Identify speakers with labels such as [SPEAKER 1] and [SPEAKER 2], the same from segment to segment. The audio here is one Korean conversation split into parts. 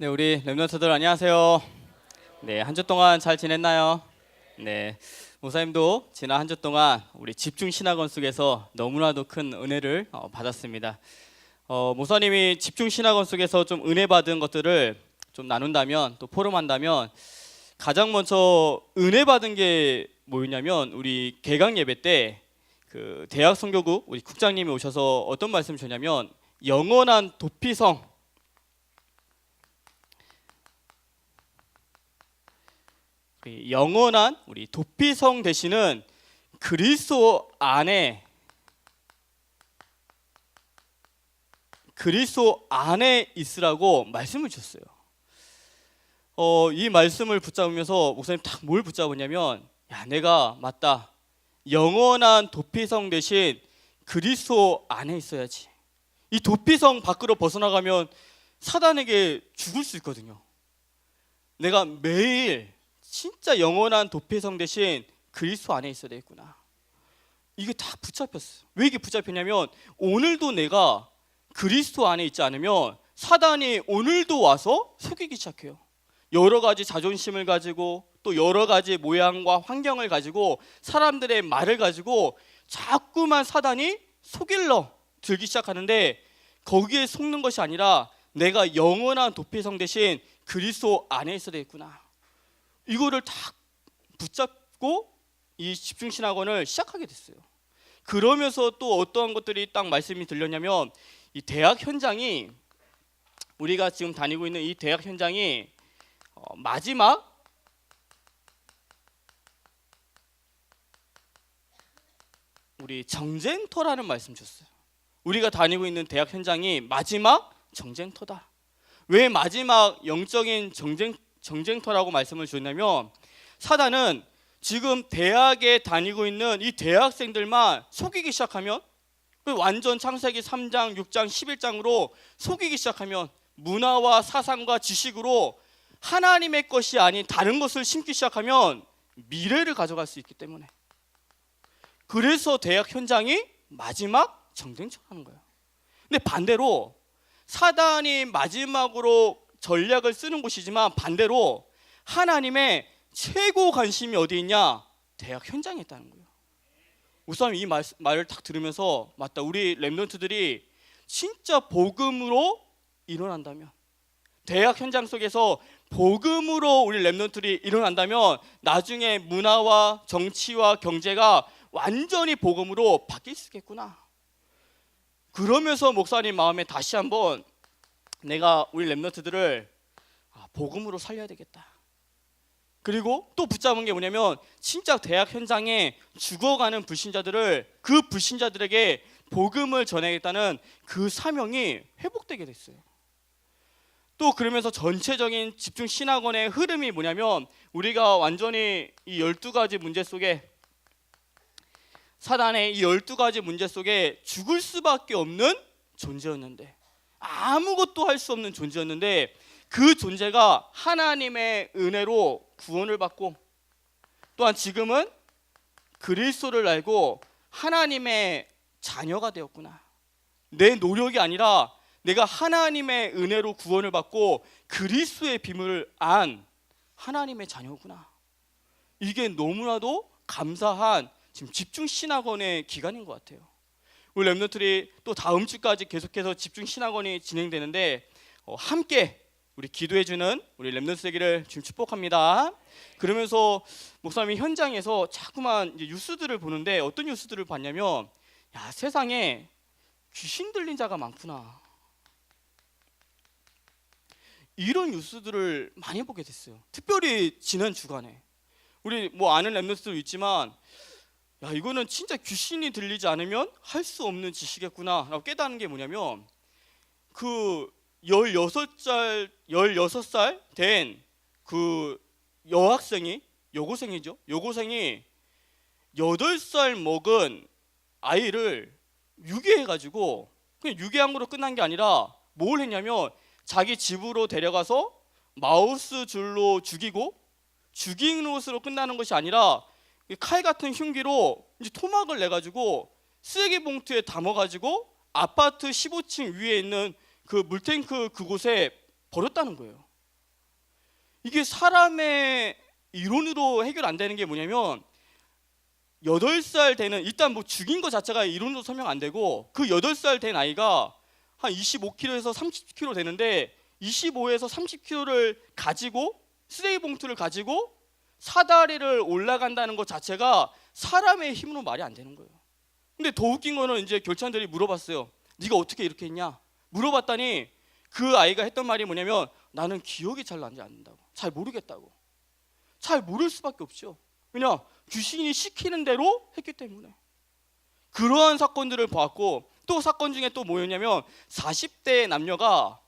[SPEAKER 1] 네, 우리 랩런트들 안녕하세요. 네, 한 주 동안 잘 지냈나요? 네, 목사님도 지난 한 주 동안 우리 집중 신학원 속에서 너무나도 큰 은혜를 받았습니다. 목사님이 집중 신학원 속에서 좀 은혜 받은 것들을 좀 나눈다면, 또 포럼한다면, 가장 먼저 은혜 받은 게 뭐였냐면, 우리 개강 예배 때 그 대학 선교국 우리 국장님이 오셔서 어떤 말씀 주냐면, 영원한 도피성, 영원한 우리 도피성 되시는 그리스도 안에 있으라고 말씀을 주셨어요. 이 말씀을 붙잡으면서 목사님 딱 뭘 붙잡았냐면, 야, 내가 맞다, 영원한 도피성 대신 그리스도 안에 있어야지. 이 도피성 밖으로 벗어나가면 사단에게 죽을 수 있거든요. 내가 매일 진짜 영원한 도피성 대신 그리스도 안에 있어야 되겠구나. 이게 다 붙잡혔어요. 왜 이게 붙잡혔냐면, 오늘도 내가 그리스도 안에 있지 않으면 사단이 오늘도 와서 속이기 시작해요. 여러 가지 자존심을 가지고, 또 여러 가지 모양과 환경을 가지고, 사람들의 말을 가지고 자꾸만 사단이 속일러 들기 시작하는데, 거기에 속는 것이 아니라 내가 영원한 도피성 대신 그리스도 안에 있어야 되겠구나. 이거를 딱 붙잡고 이 집중신학원을 시작하게 됐어요. 그러면서 또 어떠한 것들이 딱 말씀이 들렸냐면, 이 대학 현장이, 우리가 지금 다니고 있는 이 대학 현장이 마지막 우리 정쟁터라는 말씀 줬어요. 우리가 다니고 있는 대학 현장이 마지막 정쟁터다. 왜 마지막 영적인 정쟁터라고 말씀을 주냐면, 사단은 지금 대학에 다니고 있는 이 대학생들만 속이기 시작하면, 완전 창세기 3장, 6장, 11장으로 속이기 시작하면, 문화와 사상과 지식으로 하나님의 것이 아닌 다른 것을 심기 시작하면 미래를 가져갈 수 있기 때문에, 그래서 대학 현장이 마지막 정쟁터라는 거예요. 근데 반대로 사단이 마지막으로 전략을 쓰는 곳이지만, 반대로 하나님의 최고 관심이 어디 있냐? 대학 현장에 있다는 거예요. 우선 이 말을 딱 들으면서, 맞다, 우리 랩런트들이 진짜 복음으로 일어난다면, 대학 현장 속에서 복음으로 우리 랩런트들이 일어난다면, 나중에 문화와 정치와 경제가 완전히 복음으로 바뀔 수 있겠구나. 그러면서 목사님 마음에 다시 한번 내가 우리 랩런트들을 복음으로 살려야 되겠다. 그리고 또 붙잡은 게 뭐냐면, 진짜 대학 현장에 죽어가는 불신자들을, 그 불신자들에게 복음을 전해야겠다는 그 사명이 회복되게 됐어요. 또 그러면서 전체적인 집중 신학원의 흐름이 뭐냐면, 우리가 완전히 이 12가지 문제 속에, 사단의 이 12가지 문제 속에 죽을 수밖에 없는 존재였는데, 아무것도 할 수 없는 존재였는데, 그 존재가 하나님의 은혜로 구원을 받고, 또한 지금은 그리스도를 알고 하나님의 자녀가 되었구나. 내 노력이 아니라 내가 하나님의 은혜로 구원을 받고 그리스도의 비밀을 안 하나님의 자녀구나. 이게 너무나도 감사한 지금 집중 신학원의 기간인 것 같아요. 우리 랩런트들이 또 다음 주까지 계속해서 집중 신학원이 진행되는데, 함께 우리 기도해주는 우리 랩런트 되기를 지금 축복합니다. 그러면서 목사님이 현장에서 자꾸만 이제 뉴스들을 보는데, 어떤 뉴스들을 봤냐면, 야, 세상에 귀신 들린 자가 많구나, 이런 뉴스들을 많이 보게 됐어요. 특별히 지난 주간에 우리 아는 랩런트도 있지만, 야, 이거는 진짜 귀신이 들리지 않으면 할 수 없는 짓이겠구나 라고 깨닫는 게 뭐냐면, 그 16살 된 그 여고생이 8살 먹은 아이를 유괴해가지고, 그냥 유괴한 거로 끝난 게 아니라 뭘 했냐면, 자기 집으로 데려가서 마우스 줄로 죽이고, 죽인 것으로 끝나는 것이 아니라 칼 같은 흉기로 이제 토막을 내가지고 쓰레기 봉투에 담아가지고 아파트 15층 위에 있는 그 물탱크 그곳에 버렸다는 거예요. 이게 사람의 이론으로 해결 안 되는 게 뭐냐면 8살 되는, 일단 뭐 죽인 것 자체가 이론으로 설명 안 되고, 그 8살 된 아이가 한 25kg에서 30kg 되는데 25에서 30kg를 가지고, 쓰레기 봉투를 가지고 사다리를 올라간다는 것 자체가 사람의 힘으로 말이 안 되는 거예요. 근데 더 웃긴 거는 이제 교찬들이 물어봤어요. 네가 어떻게 이렇게 했냐? 물어봤더니 그 아이가 했던 말이 뭐냐면, 나는 기억이 잘 나지 않는다고. 잘 모르겠다고. 잘 모를 수밖에 없죠. 왜냐? 귀신이 시키는 대로 했기 때문에. 그러한 사건들을 보았고, 또 사건 중에 또 뭐였냐면 40대 남녀가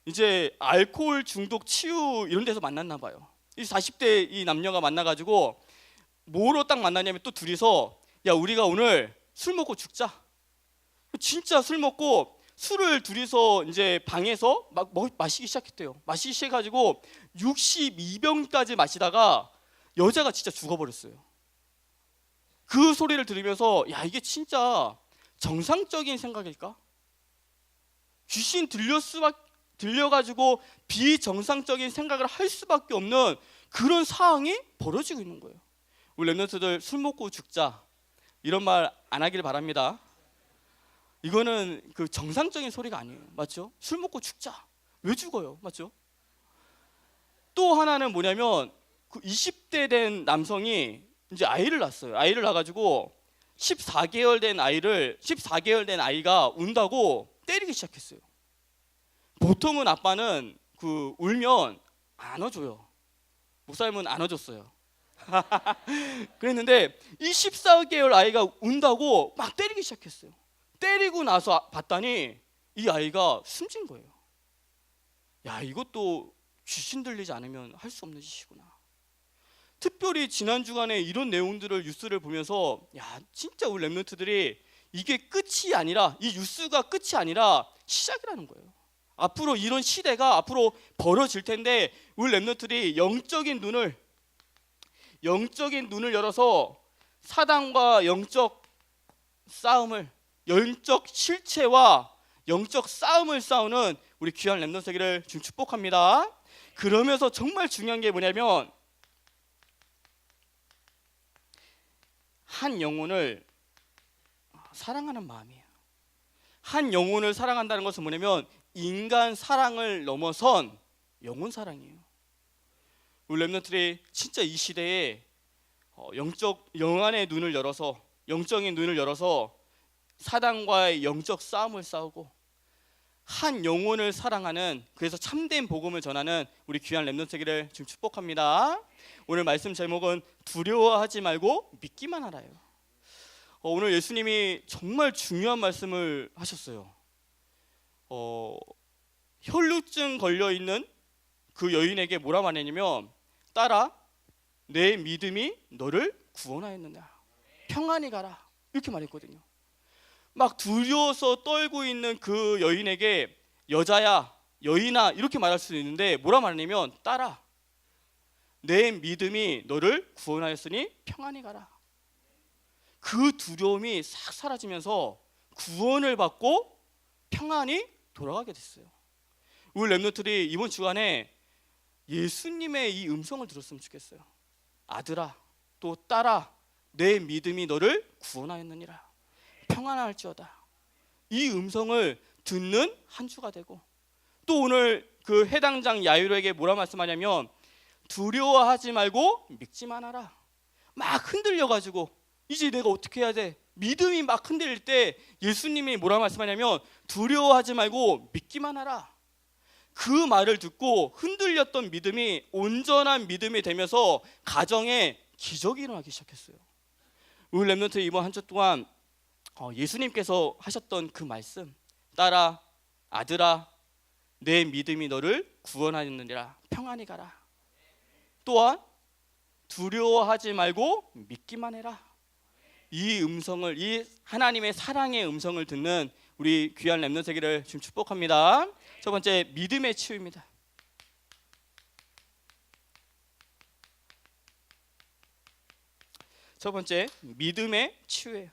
[SPEAKER 1] 이제 알코올 중독 치유 이런 데서 만났나 봐요. 이 40대 이 남녀가 만나가지고 뭐로 딱 만나냐면, 또 둘이서 야 우리가 오늘 술 먹고 죽자. 진짜 술 먹고 술을 둘이서 이제 방에서 막 마시기 시작했대요. 마시기 시작해가지고 62병까지 마시다가 여자가 진짜 죽어버렸어요. 그 소리를 들으면서 야 이게 진짜 정상적인 생각일까? 귀신 들려가지고 비정상적인 생각을 할 수밖에 없는 그런 상황이 벌어지고 있는 거예요. 우리 랩런트들 술 먹고 죽자 이런 말 안 하길 바랍니다. 이거는 그 정상적인 소리가 아니에요. 맞죠? 술 먹고 죽자. 왜 죽어요? 맞죠? 또 하나는 뭐냐면 그 20대 된 남성이 이제 아이를 낳았어요. 아이를 낳아가지고 14개월 된 아이가 운다고 때리기 시작했어요. 보통은 아빠는 그 울면 안아줘요. 목사님은 안아줬어요. 그랬는데 이 14개월 아이가 운다고 막 때리기 시작했어요. 때리고 나서 봤더니 이 아이가 숨진 거예요. 야 이것도 귀신 들리지 않으면 할 수 없는 짓이구나. 특별히 지난 주간에 이런 내용들을 뉴스를 보면서 야 진짜 우리 랩런트들이 이게 끝이 아니라, 이 뉴스가 끝이 아니라 시작이라는 거예요. 앞으로 이런 시대가 앞으로 벌어질 텐데 우리 랩런트들이 영적인 눈을 열어서 사단과 영적 실체와 영적 싸움을 싸우는 우리 귀한 랩런트 세계를 지금 축복합니다. 그러면서 정말 중요한 게 뭐냐면 한 영혼을 사랑하는 마음이에요. 한 영혼을 사랑한다는 것은 뭐냐면 인간 사랑을 넘어선 영혼 사랑이에요. 우리 랩런트들이 진짜 이 시대에 영안의 눈을 열어서, 영적인 눈을 열어서 사단과의 영적 싸움을 싸우고 한 영혼을 사랑하는, 그래서 참된 복음을 전하는 우리 귀한 랩런트 세계를 지금 축복합니다. 오늘 말씀 제목은 두려워하지 말고 믿기만 하라요. 오늘 예수님이 정말 중요한 말씀을 하셨어요. 혈루증 걸려 있는 그 여인에게 뭐라 말했냐면, 딸아 내 믿음이 너를 구원하였느냐, 평안히 가라, 이렇게 말했거든요. 막 두려워서 떨고 있는 그 여인에게 여자야, 여인아 이렇게 말할 수도 있는데 뭐라 말하냐면, 딸아 내 믿음이 너를 구원하였으니 평안히 가라. 그 두려움이 싹 사라지면서 구원을 받고 평안히 돌아가게 됐어요. 우리 랩런트들이 이번 주간에 예수님의 이 음성을 들었으면 좋겠어요. 아들아, 또 딸아, 내 믿음이 너를 구원하였느니라, 평안할지어다. 이 음성을 듣는 한 주가 되고, 또 오늘 그 해당장 야이로에게 뭐라 말씀하냐면, 두려워하지 말고 믿기만 하라. 막 흔들려가지고 이제 내가 어떻게 해야 돼? 믿음이 막 흔들릴 때 예수님이 뭐라 말씀하냐면, 두려워하지 말고 믿기만 하라. 그 말을 듣고 흔들렸던 믿음이 온전한 믿음이 되면서 가정에 기적이 일어나기 시작했어요. 우리 랩런트 이번 한 주 동안 예수님께서 하셨던 그 말씀, 딸아, 아들아, 내 믿음이 너를 구원하였느니라, 평안히 가라. 또한 두려워하지 말고 믿기만 해라. 이 음성을, 이 하나님의 사랑의 음성을 듣는 우리 귀한 랩런트 세계를 지금 축복합니다. 첫 번째, 믿음의 치유입니다. 첫 번째, 믿음의 치유예요.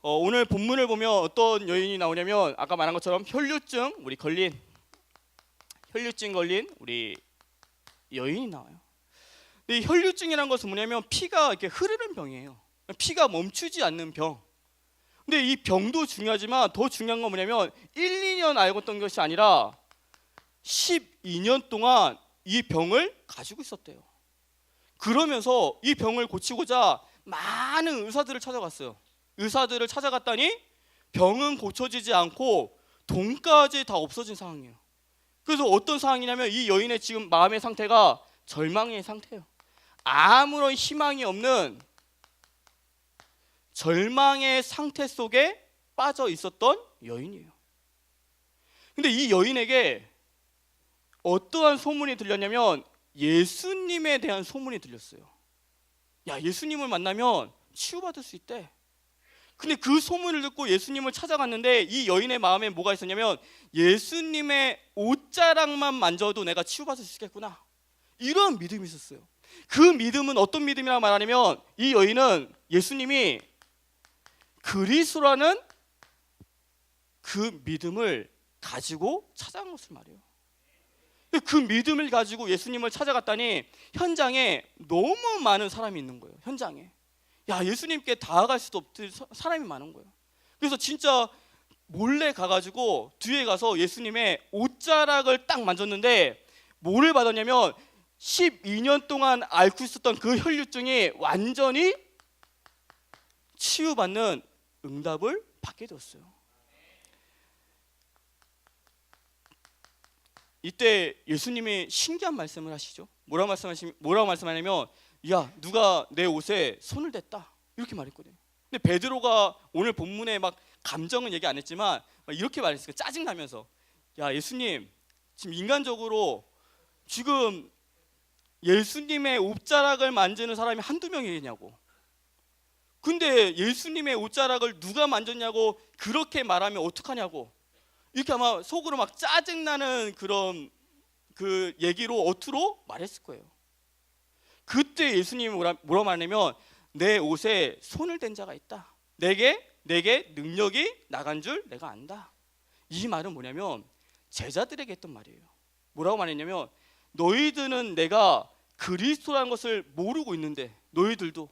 [SPEAKER 1] 오늘 본문을 보면 어떤 여인이 나오냐면, 아까 말한 것처럼 혈류증 걸린 우리 여인이 나와요. 근데 이 혈류증이라는 것은 뭐냐면 피가 이렇게 흐르는 병이에요. 피가 멈추지 않는 병. 근데 이 병도 중요하지만 더 중요한 건 뭐냐면 1, 2년 알고 있던 것이 아니라 12년 동안 이 병을 가지고 있었대요. 그러면서 이 병을 고치고자 많은 의사들을 찾아갔어요. 의사들을 찾아갔더니 병은 고쳐지지 않고 돈까지 다 없어진 상황이에요. 그래서 어떤 상황이냐면 이 여인의 지금 마음의 상태가 절망의 상태예요. 아무런 희망이 없는 절망의 상태 속에 빠져 있었던 여인이에요. 근데 이 여인에게 어떠한 소문이 들렸냐면 예수님에 대한 소문이 들렸어요. 야, 예수님을 만나면 치유받을 수 있대. 근데 그 소문을 듣고 예수님을 찾아갔는데 이 여인의 마음에 뭐가 있었냐면 예수님의 옷자락만 만져도 내가 치유받을 수 있겠구나, 이런 믿음이 있었어요. 그 믿음은 어떤 믿음이라고 말하냐면 이 여인은 예수님이 그리스도라는 그 믿음을 가지고 찾아간 것을 말해요. 그 믿음을 가지고 예수님을 찾아갔더니 현장에 너무 많은 사람이 있는 거예요. 현장에 야, 예수님께 다가갈 수도 없을 사람이 많은 거예요. 그래서 진짜 몰래 가가지고 뒤에 가서 예수님의 옷자락을 딱 만졌는데 뭐를 받았냐면 12년 동안 앓고 있었던 그 혈류증이 완전히 치유받는 응답을 받게 되었어요. 이때 예수님이 신기한 말씀을 하시죠. 뭐라고 말씀하냐면 야, 누가 내 옷에 손을 댔다, 이렇게 말했거든요. 근데 베드로가 오늘 본문에 막 감정은 얘기 안 했지만 이렇게 말했어요. 짜증나면서 야, 예수님 지금 인간적으로 지금 예수님의 옷자락을 만지는 사람이 한두 명이냐고, 근데 예수님의 옷자락을 누가 만졌냐고 그렇게 말하면 어떡하냐고, 이렇게 아마 속으로 막 짜증나는 그런 그 얘기로 어투로 말했을 거예요. 그때 예수님이 뭐라 말하냐면 내 옷에 손을 댄 자가 있다, 내게 능력이 나간 줄 내가 안다. 이 말은 뭐냐면 제자들에게 했던 말이에요. 뭐라고 말했냐면 너희들은 내가 그리스도라는 것을 모르고 있는데, 너희들도,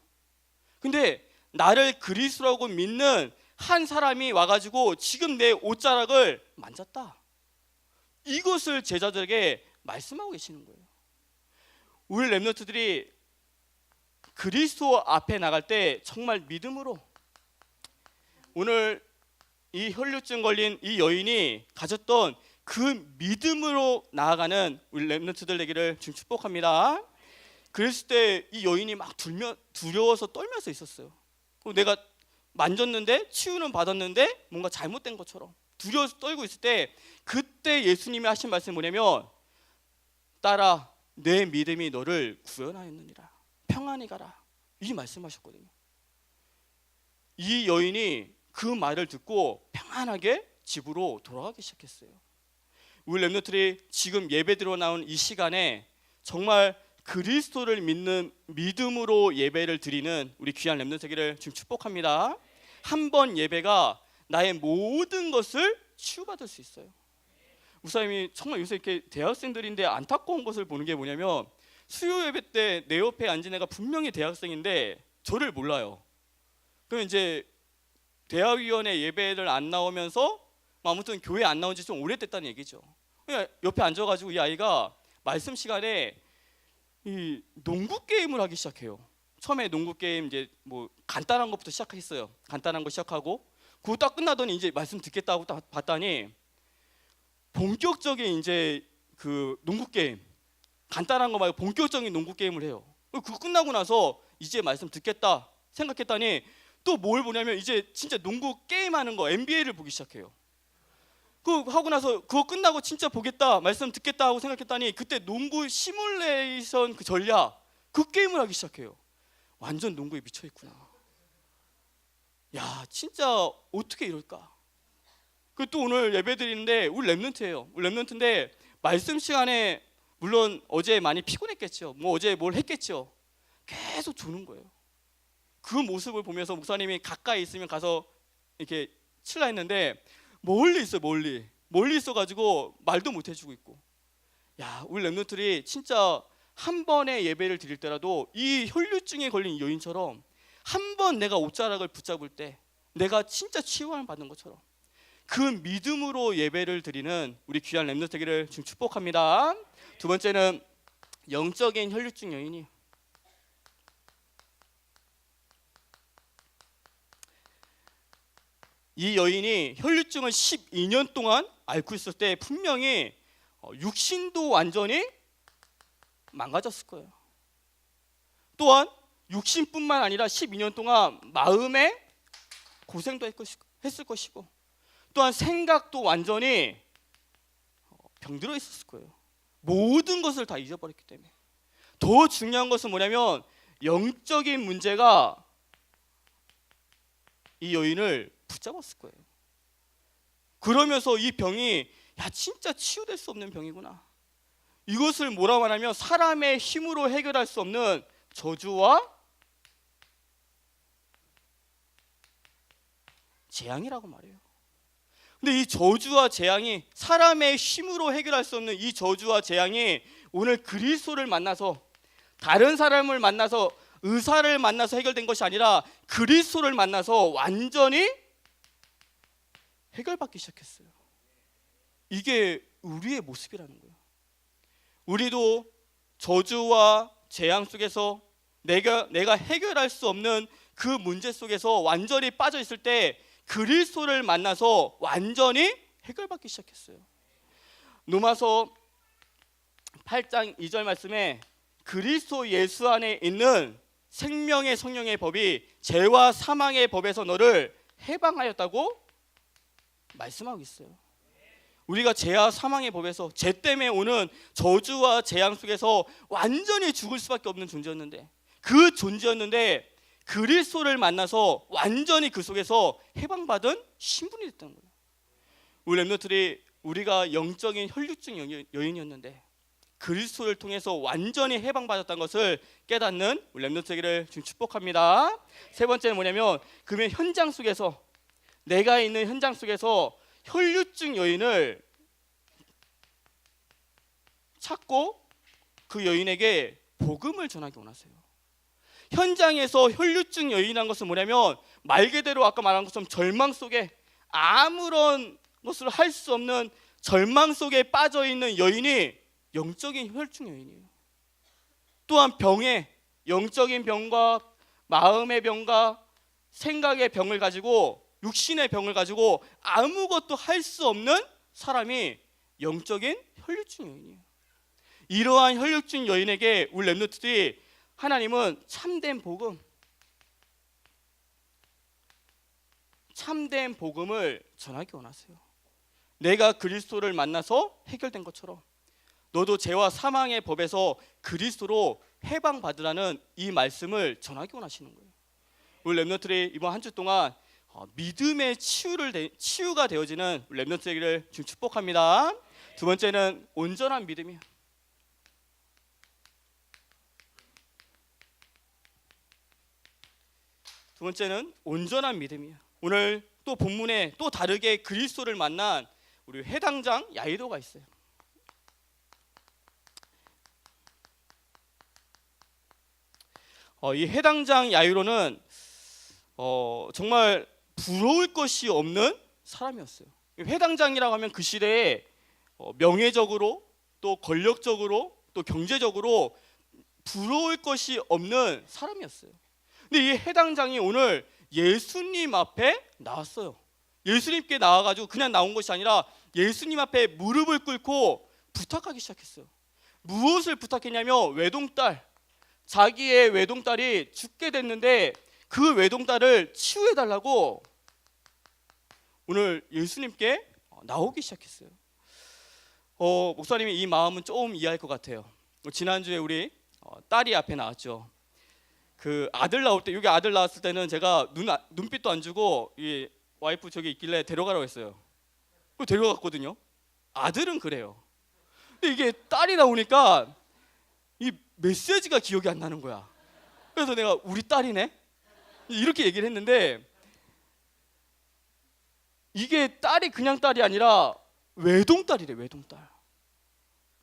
[SPEAKER 1] 근데 나를 그리스도라고 믿는 한 사람이 와가지고 지금 내 옷자락을 만졌다, 이것을 제자들에게 말씀하고 계시는 거예요. 우리 렘넌트들이 그리스도 앞에 나갈 때 정말 믿음으로, 오늘 이 혈류증 걸린 이 여인이 가졌던 그 믿음으로 나아가는 우리 렘넌트들 되기를 주님 축복합니다. 그랬을 때 이 여인이 막 두려워서 떨면서 있었어요. 내가 만졌는데 치유는 받았는데 뭔가 잘못된 것처럼 두려워서 떨고 있을 때 그때 예수님이 하신 말씀이 뭐냐면 딸아, 내 믿음이 너를 구원하였느니라, 평안히 가라, 이 말씀하셨거든요. 이 여인이 그 말을 듣고 평안하게 집으로 돌아가기 시작했어요. 우리 렘넌트들이 지금 예배드려 나온 이 시간에 정말 그리스도를 믿는 믿음으로 예배를 드리는 우리 귀한 렘넌트 되기를 지금 축복합니다. 한 번 예배가 나의 모든 것을 치유받을 수 있어요. 목사님이 정말 요새 이렇게 대학생들인데 안타까운 것을 보는 게 뭐냐면 수요 예배 때 내 옆에 앉은 애가 분명히 대학생인데 저를 몰라요. 그럼 이제 대학위원회 예배를 안 나오면서 아무튼 교회 안 나온 지 좀 오래됐다는 얘기죠. 그냥 옆에 앉아가지고 이 아이가 말씀 시간에 이 농구 게임을 하기 시작해요. 처음에 농구 게임 이제 뭐 간단한 것부터 시작했어요. 간단한 거 시작하고 그거 딱 끝나더니 이제 말씀 듣겠다고 딱 봤더니 본격적인 이제 그 농구 게임, 간단한 거 말고 본격적인 농구 게임을 해요. 그거 끝나고 나서 이제 말씀 듣겠다 생각했더니 또 뭘 보냐면 이제 진짜 농구 게임하는 거, NBA를 보기 시작해요. 그거 하고 나서 그거 끝나고 진짜 보겠다, 말씀 듣겠다 하고 생각했더니 그때 농구 시뮬레이션 그 전략, 그 게임을 하기 시작해요. 완전 농구에 미쳐 있구나. 야, 진짜 어떻게 이럴까? 그 또 오늘 예배 드리는데 우리 렘넌트예요. 우리 렘넌트인데 말씀 시간에 물론 어제 많이 피곤했겠죠. 뭐 어제 뭘 했겠죠. 계속 조는 거예요. 그 모습을 보면서 목사님이 가까이 있으면 가서 이렇게 칠라 했는데 멀리 있어, 멀리 있어가지고 말도 못 해주고 있고. 야, 우리 렘넌트들이 진짜 한 번의 예배를 드릴 때라도 이 혈류증에 걸린 여인처럼 한 번 내가 옷자락을 붙잡을 때 내가 진짜 치유함을 받는 것처럼 그 믿음으로 예배를 드리는 우리 귀한 렘넌트 되기를 지금 축복합니다. 두 번째는 영적인 혈류증 여인이 이 여인이 혈류증을 12년 동안 앓고 있을 때 분명히 육신도 완전히 망가졌을 거예요. 또한 육신뿐만 아니라 12년 동안 마음에 고생도 했을 것이고 또한 생각도 완전히 병들어 있었을 거예요. 모든 것을 다 잊어버렸기 때문에. 더 중요한 것은 뭐냐면 영적인 문제가 이 여인을 붙잡았을 거예요. 그러면서 이 병이 진짜 치유될 수 없는 병이구나. 이것을 뭐라고 하냐면 사람의 힘으로 해결할 수 없는 저주와 재앙이라고 말해요. 근데 이 저주와 재앙이 사람의 힘으로 해결할 수 없는 이 저주와 재앙이 오늘 그리스도를 만나서 다른 사람을 만나서 의사를 만나서 해결된 것이 아니라 그리스도를 만나서 완전히 해결받기 시작했어요. 이게 우리의 모습이라는 거예요. 우리도 저주와 재앙 속에서 내가 해결할 수 없는 그 문제 속에서 완전히 빠져 있을 때 그리스도를 만나서 완전히 해결받기 시작했어요. 로마서 8장 2절 말씀에 그리스도 예수 안에 있는 생명의 성령의 법이 죄와 사망의 법에서 너를 해방하였다고 말씀하고 있어요. 우리가 죄와 사망의 법에서 죄 때문에 오는 저주와 재앙 속에서 완전히 죽을 수밖에 없는 존재였는데 그 존재였는데 그리스도를 만나서 완전히 그 속에서 해방받은 신분이 됐다는 거예요. 우리 렘넌트들이 우리가 영적인 혈류증 여인이었는데 그리스도를 통해서 완전히 해방받았다는 것을 깨닫는 우리 렘넌트들을 지금 축복합니다. 세 번째는 뭐냐면 그러면 현장 속에서 내가 있는 현장 속에서 혈류증 여인을 찾고 그 여인에게 복음을 전하기 원하세요. 현장에서 혈류증 여인이라는 것은 뭐냐면 말 그대로 아까 말한 것처럼 절망 속에 아무런 것을 할 수 없는 절망 속에 빠져 있는 여인이 영적인 혈류증 여인이에요. 또한 병에 영적인 병과 마음의 병과 생각의 병을 가지고 육신의 병을 가지고 아무것도 할 수 없는 사람이 영적인 혈류증 여인이에요. 이러한 혈류증 여인에게 우리 렘넌트들이 하나님은 참된 복음을 전하기 원하세요. 내가 그리스도를 만나서 해결된 것처럼 너도 죄와 사망의 법에서 그리스도로 해방받으라는 이 말씀을 전하기 원하시는 거예요. 우리 렘넌트들이 이번 한 주 동안 믿음의 치유가 되어지는 렘넌트들을 지금 축복합니다. 두 번째는 온전한 믿음이에요. 두 번째는 온전한 믿음이에요. 오늘 또 본문에 또 다르게 그리스도를 만난 우리 회당장 야이로가 있어요. 이 회당장 야이로는 정말 부러울 것이 없는 사람이었어요. 회당장이라고 하면 그 시대에 명예적으로 또 권력적으로 또 경제적으로 부러울 것이 없는 사람이었어요. 근데 이 회당장이 오늘 예수님 앞에 나왔어요. 예수님께 나와가지고 그냥 나온 것이 아니라 예수님 앞에 무릎을 꿇고 부탁하기 시작했어요. 무엇을 부탁했냐면 외동딸, 자기의 외동딸이 죽게 됐는데 그 외동딸을 치유해달라고 오늘 예수님께 나오기 시작했어요. 목사님이 이 마음은 조금 이해할 것 같아요. 지난주에 우리 딸이 앞에 나왔죠. 그 아들 나올 때, 여기 아들 나왔을 때는 제가 눈빛도 안 주고 이 와이프 저기 있길래 데려가라고 했어요. 그 데려갔거든요. 아들은 그래요. 근데 이게 딸이 나오니까 이 메시지가 기억이 안 나는 거야. 그래서 내가 우리 딸이네? 이렇게 얘기를 했는데 이게 딸이 그냥 딸이 아니라 외동딸이래, 외동딸.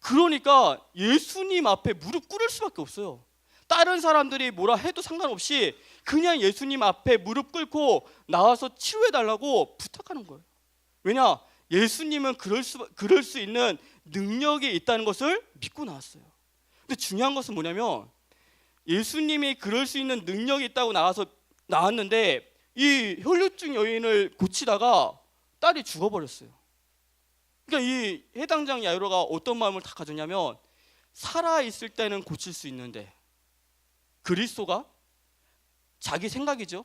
[SPEAKER 1] 그러니까 예수님 앞에 무릎 꿇을 수밖에 없어요. 다른 사람들이 뭐라 해도 상관없이 그냥 예수님 앞에 무릎 꿇고 나와서 치료해달라고 부탁하는 거예요. 왜냐? 예수님은 그럴 수 있는 능력이 있다는 것을 믿고 나왔어요. 근데 중요한 것은 뭐냐면 예수님이 그럴 수 있는 능력이 있다고 나왔는데 이 혈루증 여인을 고치다가 딸이 죽어버렸어요. 그러니까 이 해당장 야이로가 어떤 마음을 다 가졌냐면 살아있을 때는 고칠 수 있는데 그리스도가 자기 생각이죠.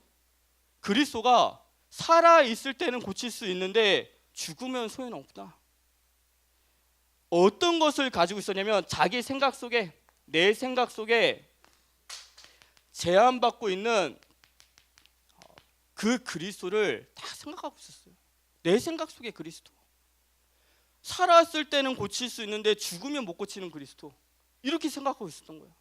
[SPEAKER 1] 그리스도가 살아있을 때는 고칠 수 있는데 죽으면 소용없다. 어떤 것을 가지고 있었냐면 자기 생각 속에 내 생각 속에 제한받고 있는 그 그리스도를 다 생각하고 있었어요. 내 생각 속에 그리스도. 살았을 때는 고칠 수 있는데 죽으면 못 고치는 그리스도. 이렇게 생각하고 있었던 거예요.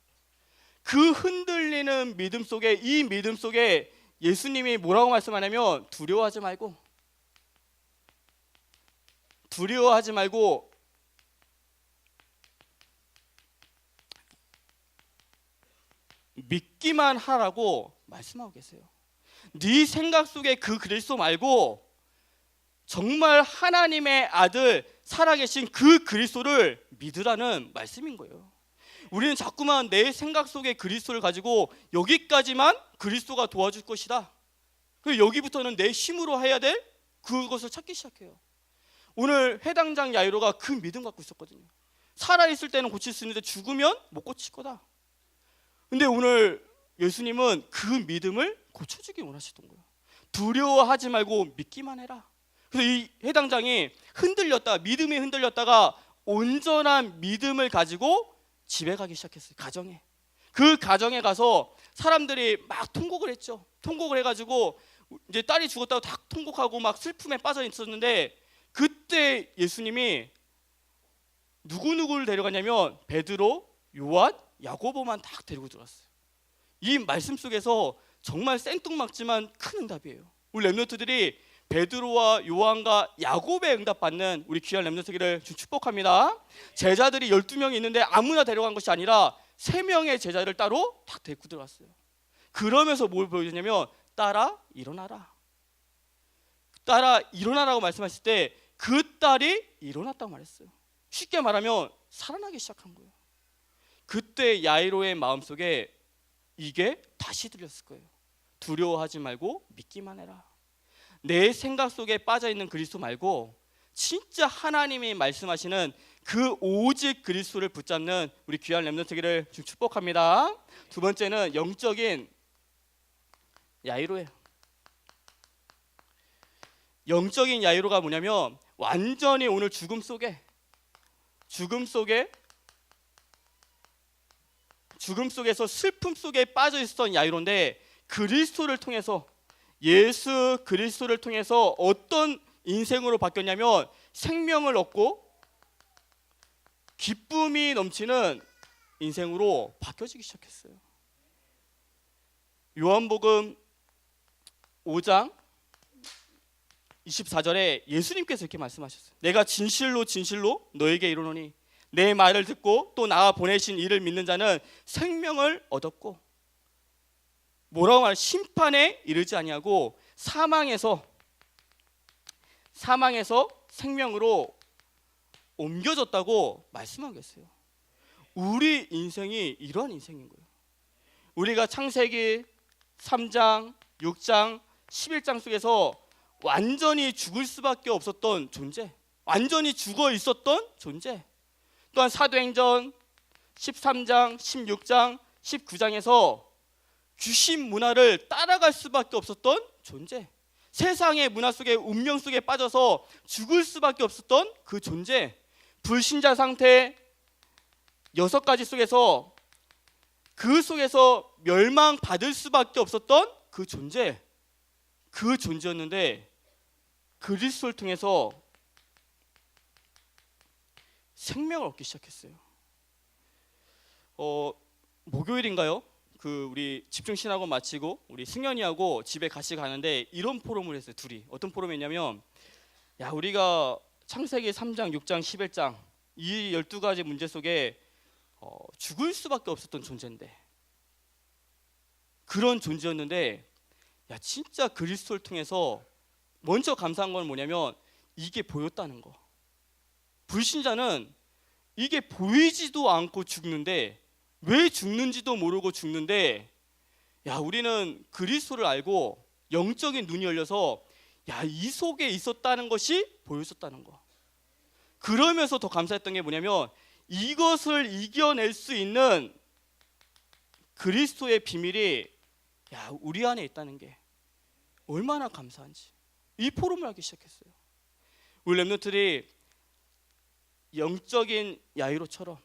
[SPEAKER 1] 그 흔들리는 믿음 속에 이 믿음 속에 예수님이 뭐라고 말씀하냐면 두려워하지 말고 믿기만 하라고 말씀하고 계세요. 네 생각 속에 그 그리스도 말고 정말 하나님의 아들 살아계신 그 그리스도를 믿으라는 말씀인 거예요. 우리는 자꾸만 내 생각 속에 그리스도를 가지고 여기까지만 그리스도가 도와줄 것이다. 그리고 여기부터는 내 힘으로 해야 될 그것을 찾기 시작해요. 오늘 회당장 야이로가 그 믿음 갖고 있었거든요. 살아있을 때는 고칠 수 있는데 죽으면 못 고칠 거다. 근데 오늘 예수님은 그 믿음을 고쳐주기 원하시던 거예요. 두려워하지 말고 믿기만 해라. 그래서 이 해당장이 믿음이 흔들렸다가 온전한 믿음을 가지고 집에 가기 시작했어요. 가정에. 그 가정에 가서 사람들이 막 통곡을 했죠. 통곡을 해가지고 이제 딸이 죽었다고 다 통곡하고 막 슬픔에 빠져 있었는데 그때 예수님이 누구누구를 데려가냐면 베드로, 요한, 야고보만 딱 데리고 들어왔어요. 이 말씀 속에서 정말 생뚱맞지만 큰 응답이에요. 우리 렘넌트들이 베드로와 요한과 야고보의 응답받는 우리 귀한 렘넌트기를 축복합니다. 제자들이 12명이 있는데 아무나 데려간 것이 아니라 3명의 제자를 따로 딱 데리고 들어왔어요. 그러면서 뭘 보여주냐면 딸아 일어나라. 딸아 일어나라고 말씀하실 때 그 딸이 일어났다고 말했어요. 쉽게 말하면 살아나기 시작한 거예요. 그때 야이로의 마음속에 이게 다시 들렸을 거예요. 두려워하지 말고 믿기만 해라. 내 생각 속에 빠져있는 그리스도 말고 진짜 하나님이 말씀하시는 그 오직 그리스도를 붙잡는 우리 귀한 렘넌트기를 축복합니다. 두 번째는 영적인 야이로예요. 영적인 야이로가 뭐냐면 완전히 오늘 죽음 속에서 슬픔 속에 빠져 있었던 야이로인데 그리스도를 통해서 예수 그리스도를 통해서 어떤 인생으로 바뀌었냐면 생명을 얻고 기쁨이 넘치는 인생으로 바뀌어지기 시작했어요. 요한복음 5장 24절에 예수님께서 이렇게 말씀하셨어요. 내가 진실로 진실로 너에게 이르노니 내 말을 듣고 또 나 보내신 이를 믿는 자는 생명을 얻었고 뭐라고 말해? 심판에 이르지 아니하고 사망에서 생명으로 옮겨졌다고 말씀하고 계세요. 우리 인생이 이러한 인생인 거예요. 우리가 창세기 3장, 6장, 11장 속에서 완전히 죽을 수밖에 없었던 존재, 완전히 죽어 있었던 존재, 또한 사도행전 13장, 16장, 19장에서 귀신 문화를 따라갈 수밖에 없었던 존재, 세상의 문화 속에 운명 속에 빠져서 죽을 수밖에 없었던 그 존재, 불신자 상태 6가지 속에서 그 속에서 멸망받을 수밖에 없었던 그 존재였는데 그리스도를 통해서 생명을 얻기 시작했어요. 목요일인가요? 우리 집중신학원 마치고 우리 승현이하고 집에 같이 가는데 이런 포럼을 했어요. 둘이. 어떤 포럼이었냐면 우리가 창세기 3장, 6장, 11장 이 12가지 문제 속에 죽을 수밖에 없었던 존재인데, 그런 존재였는데, 야 진짜 그리스도를 통해서 먼저 감사한 건 뭐냐면 이게 보였다는 거. 불신자는 이게 보이지도 않고 죽는데, 왜 죽는지도 모르고 죽는데, 야 우리는 그리스도를 알고 영적인 눈이 열려서 야 이 속에 있었다는 것이 보였었다는 거. 그러면서 더 감사했던 게 뭐냐면 이것을 이겨낼 수 있는 그리스도의 비밀이 야 우리 안에 있다는 게 얼마나 감사한지 이 포럼을 하기 시작했어요. 우리 렘넌트들이 영적인 야이로처럼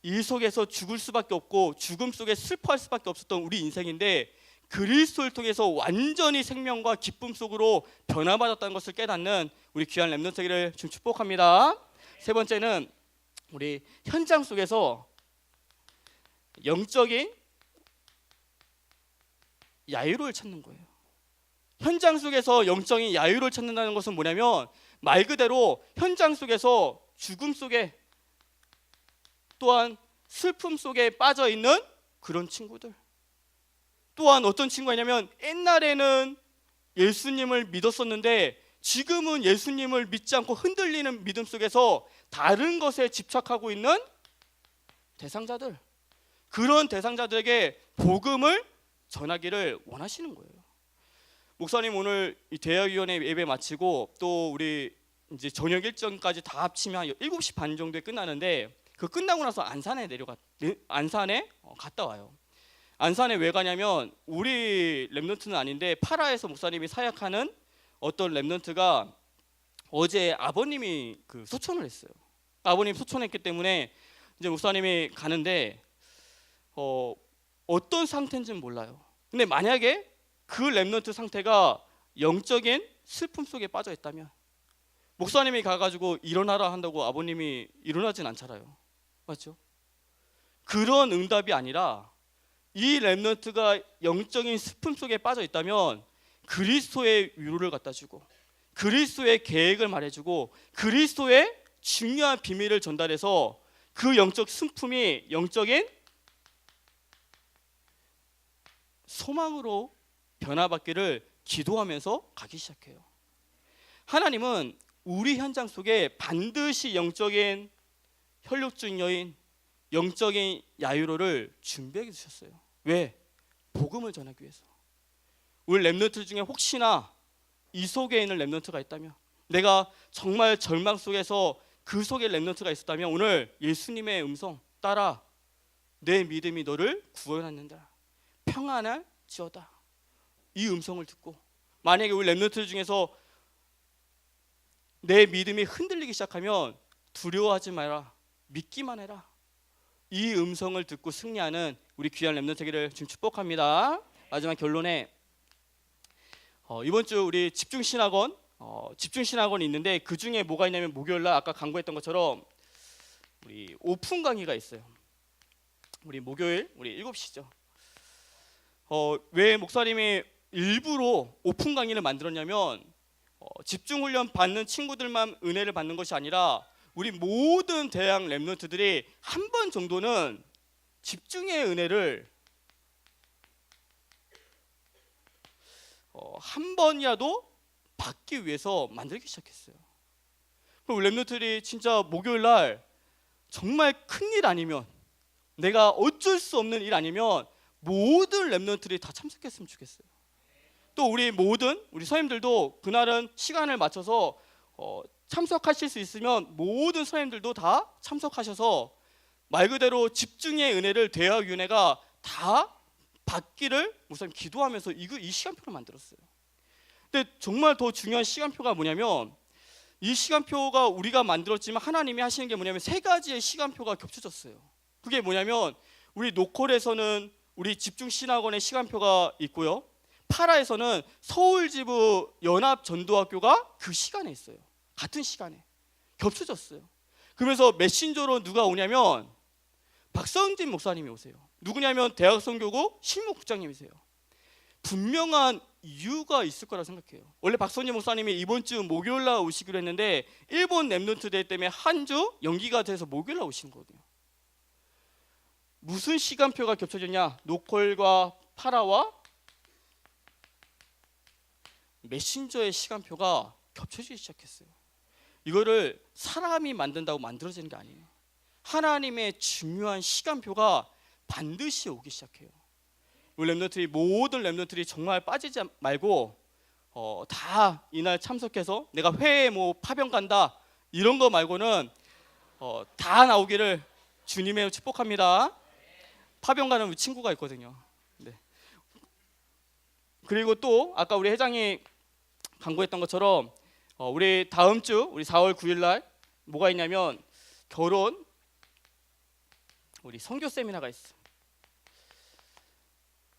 [SPEAKER 1] 이 속에서 죽을 수밖에 없고 죽음 속에 슬퍼할 수밖에 없었던 우리 인생인데, 그리스도를 통해서 완전히 생명과 기쁨 속으로 변화받았다는 것을 깨닫는 우리 귀한 렘넌트들을 좀 축복합니다. 세 번째는 우리 현장 속에서 영적인 야유를 찾는 거예요. 현장 속에서 영적인 야유를 찾는다는 것은 뭐냐면 말 그대로 현장 속에서 죽음 속에 또한 슬픔 속에 빠져 있는 그런 친구들. 또한 어떤 친구가 있냐면 옛날에는 예수님을 믿었었는데 지금은 예수님을 믿지 않고 흔들리는 믿음 속에서 다른 것에 집착하고 있는 대상자들. 그런 대상자들에게 복음을 전하기를 원하시는 거예요. 목사님 오늘 이 대화위원회 예배 마치고 또 우리 이제 저녁 일정까지 다 합치면 7시 반 정도에 끝나는데, 그 끝나고 나서 안산에 갔다 와요. 안산에 왜 가냐면 우리 렘넌트는 아닌데 파라에서 목사님이 사역하는 어떤 렘넌트가 어제 아버님이 그 소천을 했어요. 아버님 소천했기 때문에 이제 목사님이 가는데 어떤 상태인지는 몰라요. 근데 만약에 그 렘넌트 상태가 영적인 슬픔 속에 빠져 있다면 목사님이 가가지고 일어나라 한다고 아버님이 일어나진 않잖아요. 맞죠? 그런 응답이 아니라 이 렘넌트가 영적인 슬픔 속에 빠져 있다면 그리스도의 위로를 갖다 주고 그리스도의 계획을 말해주고 그리스도의 중요한 비밀을 전달해서 그 영적 슬픔이 영적인 소망으로 변화받기를 기도하면서 가기 시작해요. 하나님은 우리 현장 속에 반드시 영적인 혈육중 여인, 영적인 야유로를 준비해 주셨어요. 왜? 복음을 전하기 위해서. 우리 렘넌트 중에 혹시나 이 속에 있는 렘넌트가 있다면, 내가 정말 절망 속에서 그 속에 렘넌트가 있었다면 오늘 예수님의 음성 따라 내 믿음이 너를 구원하는다. 평안할지어다. 이 음성을 듣고 만약에 우리 렘넌트 중에서 내 믿음이 흔들리기 시작하면 두려워하지 마라. 믿기만 해라. 이 음성을 듣고 승리하는 우리 귀한 렘넌트 되기를 지금 축복합니다. 마지막 결론에 이번 주 우리 집중신학원이 있는데 그 중에 뭐가 있냐면 목요일날 아까 강구했던 것처럼 우리 오픈 강의가 있어요. 우리 목요일 우리 7시죠. 왜 목사님이 일부러 오픈 강의를 만들었냐면 집중훈련 받는 친구들만 은혜를 받는 것이 아니라 우리 모든 대학 렘넌트들이 한 번 정도는 집중의 은혜를 한 번이라도 받기 위해서 만들기 시작했어요. 그럼 렘넌트들이 진짜 목요일날 정말 큰일 아니면, 내가 어쩔 수 없는 일 아니면 모든 렘넌트들이 다 참석했으면 좋겠어요. 또 우리 선생님들도 그날은 시간을 맞춰서 참석하실 수 있으면 모든 선생님들도 다 참석하셔서 말 그대로 집중의 은혜를 대학위원회가 다 받기를 우선 기도하면서 이 시간표를 만들었어요. 근데 정말 더 중요한 시간표가 뭐냐면, 이 시간표가 우리가 만들었지만 하나님이 하시는 게 뭐냐면 3가지의 시간표가 겹쳐졌어요. 그게 뭐냐면 우리 노컬에서는 우리 집중신학원의 시간표가 있고요, 파라에서는 서울지부 연합전도학교가 그 시간에 있어요. 같은 시간에 겹쳐졌어요. 그러면서 메신저로 누가 오냐면 박성진 목사님이 오세요. 누구냐면 대학선교구 실무국장님이세요. 분명한 이유가 있을 거라 생각해요. 원래 박선재 목사님이 이번 주 목요일 날 오시기로 했는데 일본 랩넌트 대회 때문에 한 주 연기가 돼서 목요일 날 오신 거거든요. 무슨 시간표가 겹쳐졌냐? 노콜과 파라와 메신저의 시간표가 겹쳐지기 시작했어요. 이거를 사람이 만든다고 만들어지는 게 아니에요. 하나님의 중요한 시간표가 반드시 오기 시작해요. 우리 랩런트들이 모든 랩런트들이 정말 빠지지 말고 다 이날 참석해서 내가 회에 뭐 파병 간다 이런 거 말고는 다 나오기를 주님의 축복합니다. 파병 가는 우리 친구가 있거든요. 네. 그리고 또 아까 우리 회장이 강구했던 것처럼 우리 다음 주 우리 4월 9일 날 뭐가 있냐면 결혼 우리 선교 세미나가 있어요.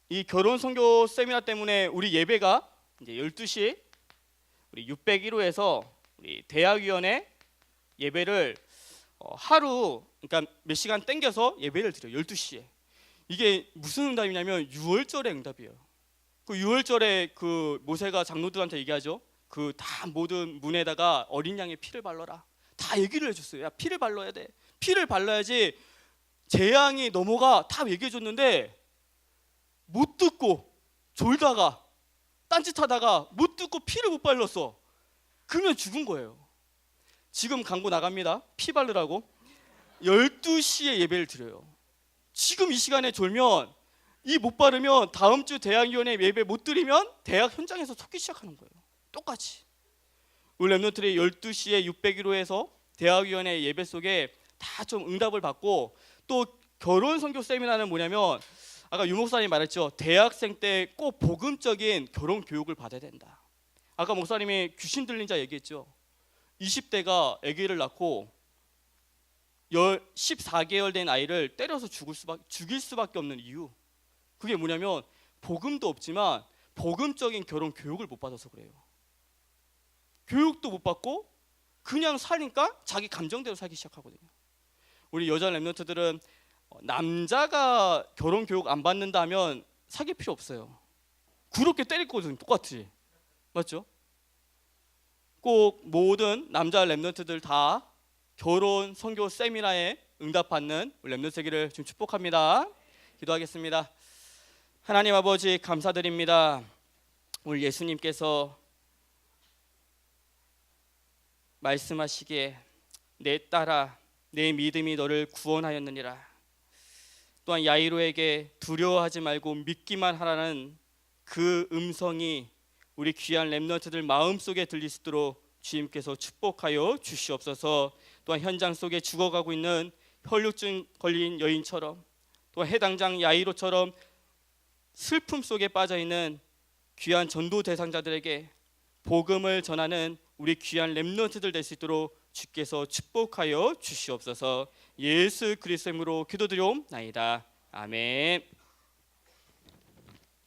[SPEAKER 1] 이 결혼 선교 세미나 때문에 우리 예배가 이제 12시 우리 601호에서 우리 대학위원회 예배를 하루 그러니까 몇 시간 땡겨서 예배를 드려요. 12시에. 이게 무슨 응답이냐면 유월절의 응답이에요. 그 유월절에 그 모세가 장로들한테 얘기하죠. 그 다 모든 문에다가 어린 양의 피를 발라라. 다 얘기를 해줬어요. 야, 피를 발라야 돼. 피를 발라야지 재앙이 넘어가. 다 얘기해 줬는데 못 듣고 졸다가 딴짓하다가 못 듣고 피를 못 발랐어. 그러면 죽은 거예요. 지금 광고 나갑니다. 피 바르라고. 12시에 예배를 드려요. 지금 이 시간에 졸면 이 못 바르면 다음 주 대학위원회 예배 못 드리면 대학 현장에서 속기 시작하는 거예요. 똑같이. 우리 랩런트들이 12시에 601호에서 대학위원회 예배 속에 다 좀 응답을 받고 또 결혼 선교 세미나는 뭐냐면 아까 유 목사님 말했죠. 대학생 때 꼭 복음적인 결혼 교육을 받아야 된다. 아까 목사님이 귀신 들린 자 얘기했죠. 20대가 아기를 낳고 14개월 된 아이를 때려서 죽일 수밖에 없는 이유. 그게 뭐냐면 복음도 없지만 복음적인 결혼 교육을 못 받아서 그래요. 교육도 못 받고 그냥 사니까 자기 감정대로 살기 시작하거든요. 우리 여자 랩런트들은 남자가 결혼 교육 안 받는다 하면 사귈 필요 없어요. 그렇게 때릴 거거든요. 똑같이. 맞죠? 꼭 모든 남자 랩런트들 다 결혼 선교 세미나에 응답받는 우리 랩런트 세기를 지금 축복합니다. 기도하겠습니다. 하나님 아버지 감사드립니다. 우리 예수님께서 말씀하시기에 내 딸아 내 믿음이 너를 구원하였느니라. 또한 야이로에게 두려워하지 말고 믿기만 하라는 그 음성이 우리 귀한 랩런트들 마음속에 들릴 수 있도록 주님께서 축복하여 주시옵소서. 또한 현장 속에 죽어가고 있는 혈루증 걸린 여인처럼 또한 해당장 야이로처럼 슬픔 속에 빠져있는 귀한 전도 대상자들에게 복음을 전하는 우리 귀한 랩런트들 될 수 있도록 주께서 축복하여 주시옵소서. 예수 그리스도의 이름으로 기도드리옵나이다. 아멘.